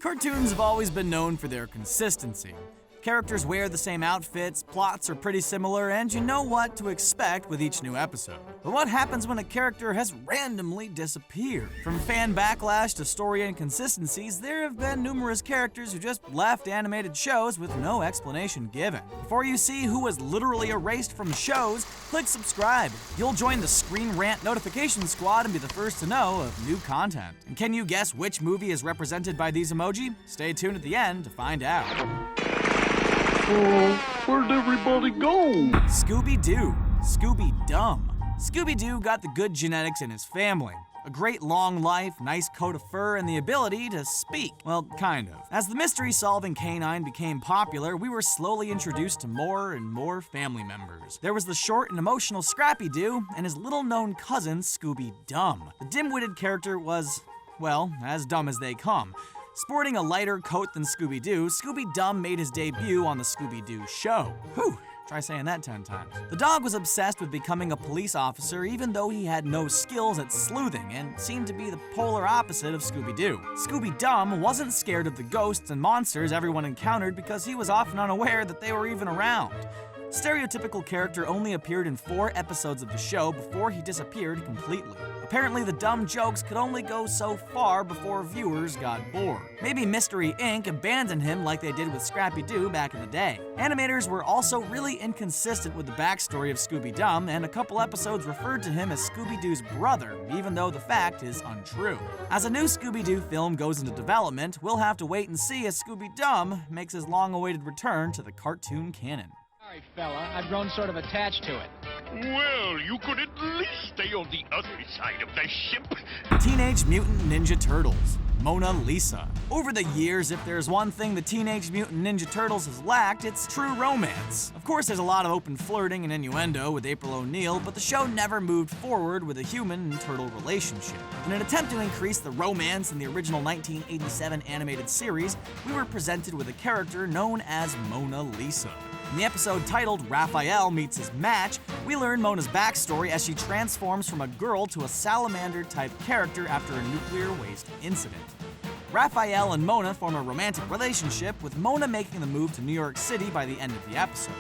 Cartoons have always been known for their consistency. Characters wear the same outfits, plots are pretty similar, and you know what to expect with each new episode. But what happens when a character has randomly disappeared? From fan backlash to story inconsistencies, there have been numerous characters who just left animated shows with no explanation given. Before you see who was literally erased from shows, click subscribe. You'll join the Screen Rant notification squad and be the first to know of new content. And can you guess which movie is represented by these emoji? Stay tuned at the end to find out. Where'd everybody go? Scooby-Doo, Scooby-Dum. Scooby-Doo got the good genetics in his family. A great long life, nice coat of fur, and the ability to speak. Well, kind of. As the mystery-solving canine became popular, we were slowly introduced to more and more family members. There was the short and emotional Scrappy-Doo and his little-known cousin, Scooby-Dum. The dim-witted character was, well, as dumb as they come. Sporting a lighter coat than Scooby-Doo, Scooby-Dum made his debut on the Scooby-Doo show. Whew, try saying that 10 times. The dog was obsessed with becoming a police officer even though he had no skills at sleuthing and seemed to be the polar opposite of Scooby-Doo. Scooby-Dum wasn't scared of the ghosts and monsters everyone encountered because he was often unaware that they were even around. Stereotypical character only appeared in 4 episodes of the show before he disappeared completely. Apparently, the dumb jokes could only go so far before viewers got bored. Maybe Mystery Inc. abandoned him like they did with Scrappy-Doo back in the day. Animators were also really inconsistent with the backstory of Scooby-Dum, and a couple episodes referred to him as Scooby-Doo's brother, even though the fact is untrue. As a new Scooby-Doo film goes into development, we'll have to wait and see as Scooby-Dum makes his long-awaited return to the cartoon canon. Sorry, fella. I've grown sort of attached to it. Well, you could at least stay on the other side of the ship. Teenage Mutant Ninja Turtles, Mona Lisa. Over the years, if there's one thing the Teenage Mutant Ninja Turtles has lacked, it's true romance. Of course, there's a lot of open flirting and innuendo with April O'Neil, but the show never moved forward with a human and turtle relationship. In an attempt to increase the romance in the original 1987 animated series, we were presented with a character known as Mona Lisa. In the episode titled Raphael Meets His Match, we learn Mona's backstory as she transforms from a girl to a salamander-type character after a nuclear waste incident. Raphael and Mona form a romantic relationship, with Mona making the move to New York City by the end of the episode.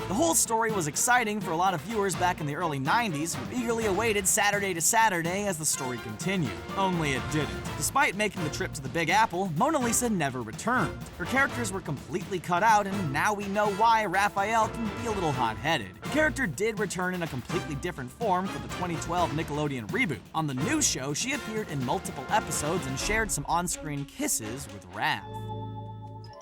The whole story was exciting for a lot of viewers back in the early 90s who eagerly awaited Saturday to Saturday as the story continued. Only it didn't. Despite making the trip to the Big Apple, Mona Lisa never returned. Her characters were completely cut out, and now we know why Raphael can be a little hot-headed. The character did return in a completely different form for the 2012 Nickelodeon reboot. On the new show, she appeared in multiple episodes and shared some on-screen kisses with Raph.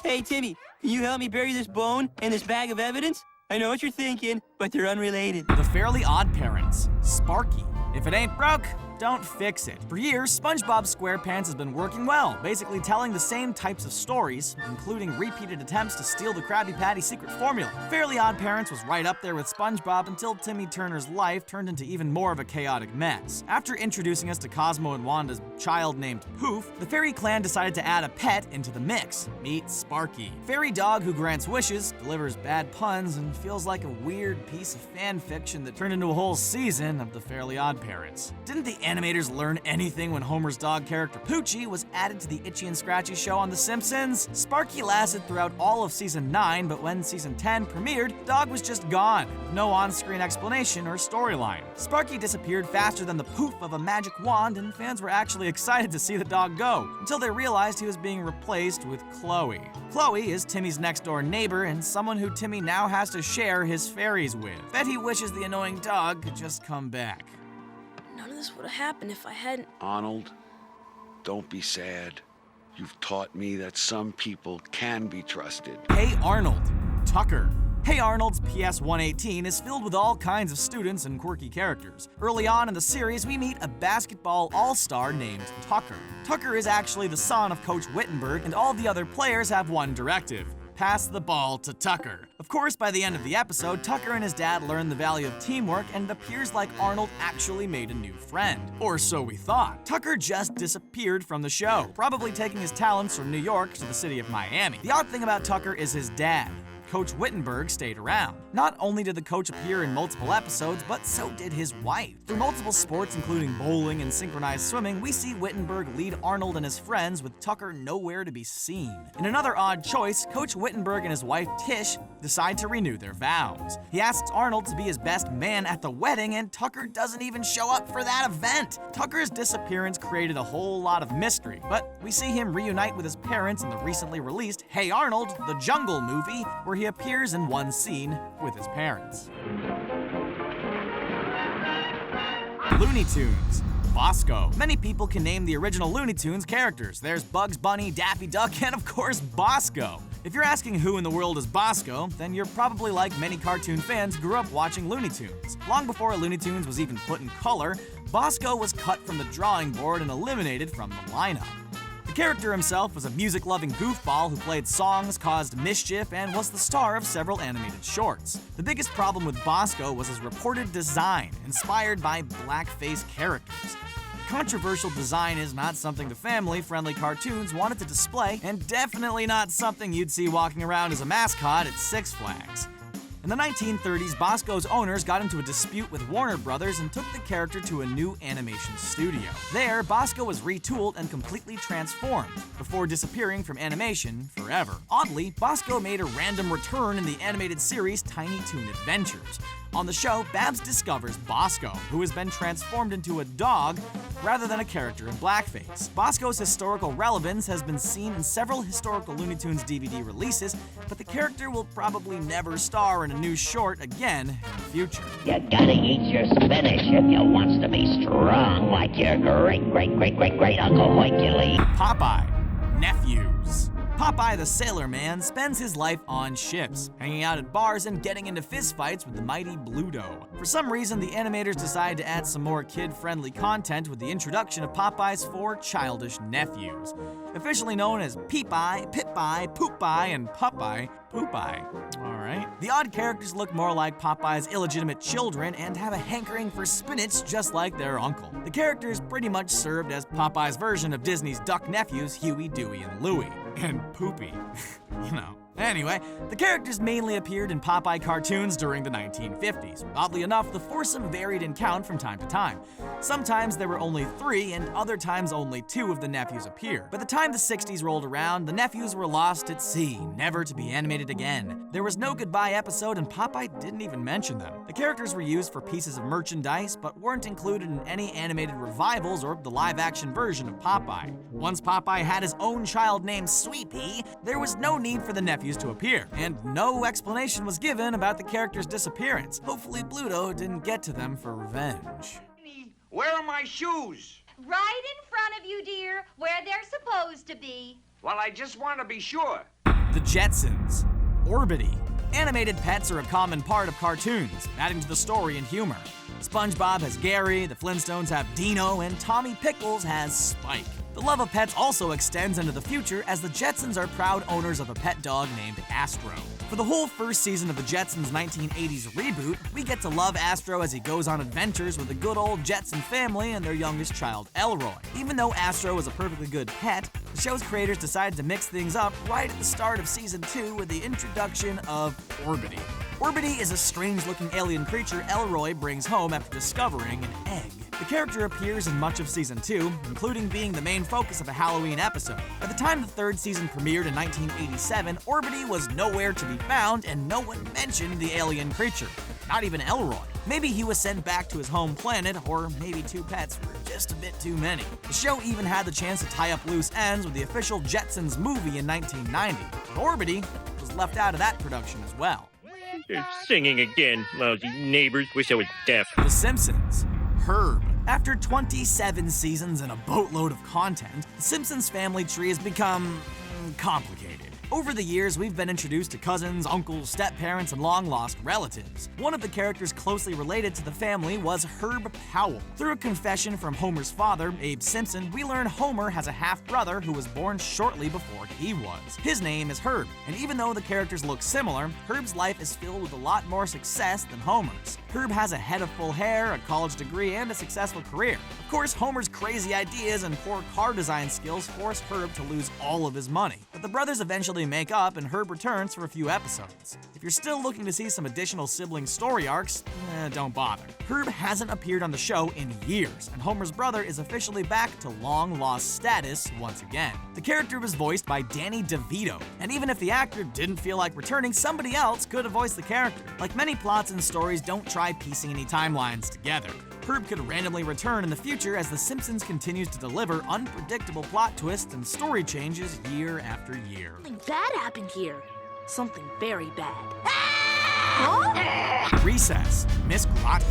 Hey, Timmy, can you help me bury this bone and this bag of evidence? I know what you're thinking, but they're unrelated. The Fairly Oddparents, Sparky. If it ain't broke, don't fix it. For years, SpongeBob SquarePants has been working well, basically telling the same types of stories, including repeated attempts to steal the Krabby Patty secret formula. Fairly Oddparents was right up there with SpongeBob until Timmy Turner's life turned into even more of a chaotic mess. After introducing us to Cosmo and Wanda's child named Poof, the Fairy Clan decided to add a pet into the mix. Meet Sparky. Fairy dog who grants wishes, delivers bad puns, and feels like a weird piece of fan fiction that turned into a whole season of the Fairly Oddparents. Didn't the animators learn anything when Homer's dog character Poochie was added to the Itchy and Scratchy show on The Simpsons? Sparky lasted throughout all of season 9, but when season 10 premiered, the dog was just gone, with no on-screen explanation or storyline. Sparky disappeared faster than the poof of a magic wand, and fans were actually excited to see the dog go, until they realized he was being replaced with Chloe. Chloe is Timmy's next-door neighbor and someone who Timmy now has to share his fairies with. Bet he wishes the annoying dog could just come back. None of this would have happened if I hadn't. Arnold, don't be sad. You've taught me that some people can be trusted. Hey Arnold, Tucker. Hey Arnold's PS 118 is filled with all kinds of students and quirky characters. Early on in the series, we meet a basketball all-star named Tucker. Tucker is actually the son of Coach Wittenberg, and all the other players have one directive: pass the ball to Tucker. Of course, by the end of the episode, Tucker and his dad learn the value of teamwork, and it appears like Arnold actually made a new friend. Or so we thought. Tucker just disappeared from the show, probably taking his talents from New York to the city of Miami. The odd thing about Tucker is his dad, Coach Wittenberg stayed around. Not only did the coach appear in multiple episodes, but so did his wife. Through multiple sports, including bowling and synchronized swimming, we see Wittenberg lead Arnold and his friends with Tucker nowhere to be seen. In another odd choice, Coach Wittenberg and his wife Tish decide to renew their vows. He asks Arnold to be his best man at the wedding, and Tucker doesn't even show up for that event. Tucker's disappearance created a whole lot of mystery, but we see him reunite with his parents in the recently released Hey Arnold, the Jungle movie, where he appears in one scene with his parents. Looney Tunes. Bosko. Many people can name the original Looney Tunes characters. There's Bugs Bunny, Daffy Duck, and of course, Bosko. If you're asking who in the world is Bosko, then you're probably like many cartoon fans who grew up watching Looney Tunes. Long before Looney Tunes was even put in color, Bosko was cut from the drawing board and eliminated from the lineup. The character himself was a music-loving goofball who played songs, caused mischief, and was the star of several animated shorts. The biggest problem with Bosko was his reported design, inspired by blackface characters. Controversial design is not something the family-friendly cartoons wanted to display, and definitely not something you'd see walking around as a mascot at Six Flags. In the 1930s, Bosko's owners got into a dispute with Warner Brothers and took the character to a new animation studio. There, Bosko was retooled and completely transformed, before disappearing from animation forever. Oddly, Bosko made a random return in the animated series Tiny Toon Adventures. On the show, Babs discovers Bosko, who has been transformed into a dog rather than a character in blackface. Bosko's historical relevance has been seen in several historical Looney Tunes DVD releases, but the character will probably never star in a new short again in the future. You gotta eat your spinach if you wants to be strong like your great Uncle Hercules. Popeye. Nephews. Popeye the Sailor Man spends his life on ships, hanging out at bars and getting into fistfights with the mighty Bluto. For some reason, the animators decided to add some more kid-friendly content with the introduction of Popeye's 4 childish nephews. Officially known as Peepeye, Pip-Eye, Poop-Eye, and Popeye, Poop-Eye. Alright. The odd characters look more like Popeye's illegitimate children and have a hankering for spinach just like their uncle. The characters pretty much served as Popeye's version of Disney's duck nephews Huey, Dewey, and Louie. And Poopy. You know. Anyway, the characters mainly appeared in Popeye cartoons during the 1950s. Oddly enough, the foursome varied in count from time to time. Sometimes there were only 3, and other times only 2 of the nephews appeared. By the time the 60s rolled around, the nephews were lost at sea, never to be animated again. There was no goodbye episode, and Popeye didn't even mention them. The characters were used for pieces of merchandise, but weren't included in any animated revivals or the live-action version of Popeye. Once Popeye had his own child named Sweepy, there was no need for the nephews to appear, and no explanation was given about the character's disappearance. Hopefully Bluto didn't get to them for revenge. Where are my shoes? Right in front of you, dear, where they're supposed to be. Well, I just want to be sure. The Jetsons. ORBITTY. Animated pets are a common part of cartoons, adding to the story and humor. SpongeBob has Gary, the Flintstones have Dino, and Tommy Pickles has Spike. The love of pets also extends into the future, as the Jetsons are proud owners of a pet dog named Astro. For the whole first season of the Jetsons' 1980s reboot, we get to love Astro as he goes on adventures with the good old Jetson family and their youngest child, Elroy. Even though Astro is a perfectly good pet, the show's creators decided to mix things up right at the start of season 2 with the introduction of ORBITTY. ORBITTY is a strange-looking alien creature Elroy brings home after discovering an egg. The character appears in much of season 2, including being the main focus of a Halloween episode. By the time the 3rd season premiered in 1987, ORBITTY was nowhere to be found, and no one mentioned the alien creature. Not even Elroy. Maybe he was sent back to his home planet, or maybe 2 pets were just a bit too many. The show even had the chance to tie up loose ends with the official Jetsons movie in 1990, but ORBITTY was left out of that production as well. They're singing again, lousy neighbors. Wish I was deaf. The Simpsons. Herb. After 27 seasons and a boatload of content, the Simpsons family tree has become complicated. Over the years, we've been introduced to cousins, uncles, step-parents, and long-lost relatives. One of the characters closely related to the family was Herb Powell. Through a confession from Homer's father, Abe Simpson, we learn Homer has a half-brother who was born shortly before he was. His name is Herb, and even though the characters look similar, Herb's life is filled with a lot more success than Homer's. Herb has a head of full hair, a college degree, and a successful career. Of course, Homer's crazy ideas and poor car design skills forced Herb to lose all of his money, but the brothers eventually eventually make up and Herb returns for a few episodes. If you're still looking to see some additional sibling story arcs, don't bother. Herb hasn't appeared on the show in years, and Homer's brother is officially back to long-lost status once again. The character was voiced by Danny DeVito, and even if the actor didn't feel like returning, somebody else could have voiced the character. Like many plots and stories don't try piecing any timelines together. Herb could randomly return in the future as The Simpsons continues to deliver unpredictable plot twists and story changes year after year. Something bad happened here. Something very bad. Recess, Miss Grotke.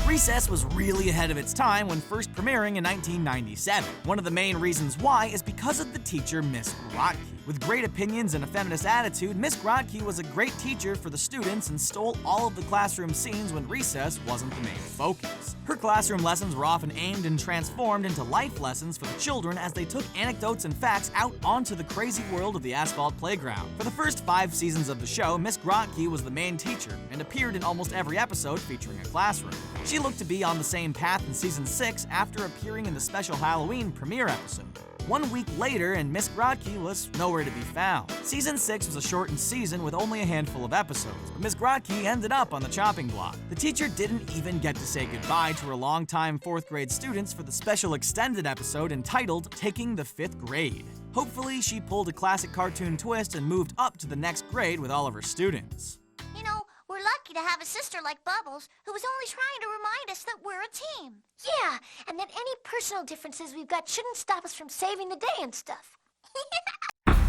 Recess was really ahead of its time when first premiering in 1997. One of the main reasons why is because of the teacher, Miss Grotke. With great opinions and a feminist attitude, Miss Grotke was a great teacher for the students and stole all of the classroom scenes when recess wasn't the main focus. Her classroom lessons were often aimed and transformed into life lessons for the children as they took anecdotes and facts out onto the crazy world of the asphalt playground. For the first 5 seasons of the show, Miss Grotke was the main teacher and appeared in almost every episode featuring a classroom. She looked to be on the same path in season 6 after appearing in the special Halloween premiere episode. 1 week later, and Miss Grotke was nowhere to be found. Season 6 was a shortened season with only a handful of episodes, but Miss Grotke ended up on the chopping block. The teacher didn't even get to say goodbye to her longtime 4th grade students for the special extended episode entitled Taking the 5th Grade. Hopefully, she pulled a classic cartoon twist and moved up to the next grade with all of her students. You know, we're lucky to have a sister like Bubbles, who was only trying to remind us that we're a team. Yeah, and that any personal differences we've got shouldn't stop us from saving the day and stuff.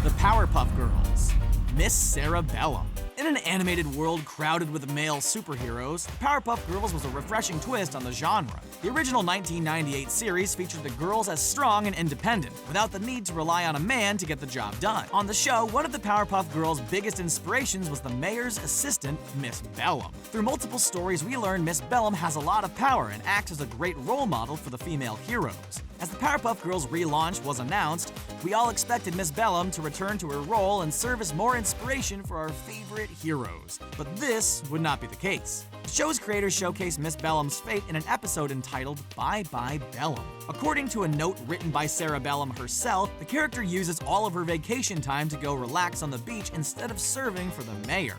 The Powerpuff Girls, Miss Sarah Bellum. In an animated world crowded with male superheroes, the Powerpuff Girls was a refreshing twist on the genre. The original 1998 series featured the girls as strong and independent, without the need to rely on a man to get the job done. On the show, one of the Powerpuff Girls' biggest inspirations was the mayor's assistant, Miss Bellum. Through multiple stories, we learn Miss Bellum has a lot of power and acts as a great role model for the female heroes. As the Powerpuff Girls relaunch was announced, we all expected Miss Bellum to return to her role and serve as more inspiration for our favorite heroes. But this would not be the case. The show's creators showcased Miss Bellum's fate in an episode entitled Bye Bye Bellum. According to a note written by Sarah Bellum herself, the character uses all of her vacation time to go relax on the beach instead of serving for the mayor.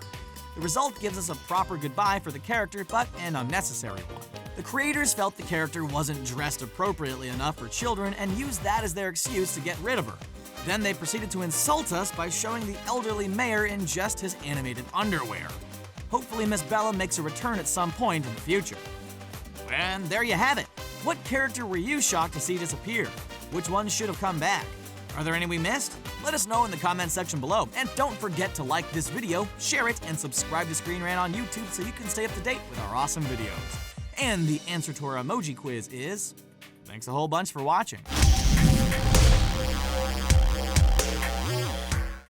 The result gives us a proper goodbye for the character, but an unnecessary one. The creators felt the character wasn't dressed appropriately enough for children and used that as their excuse to get rid of her. Then they proceeded to insult us by showing the elderly mayor in just his animated underwear. Hopefully Miss Bellum makes a return at some point in the future. And there you have it. What character were you shocked to see disappear? Which ones should have come back? Are there any we missed? Let us know in the comment section below. And don't forget to like this video, share it, and subscribe to Screen Rant on YouTube so you can stay up to date with our awesome videos. And the answer to our emoji quiz is, thanks a whole bunch for watching.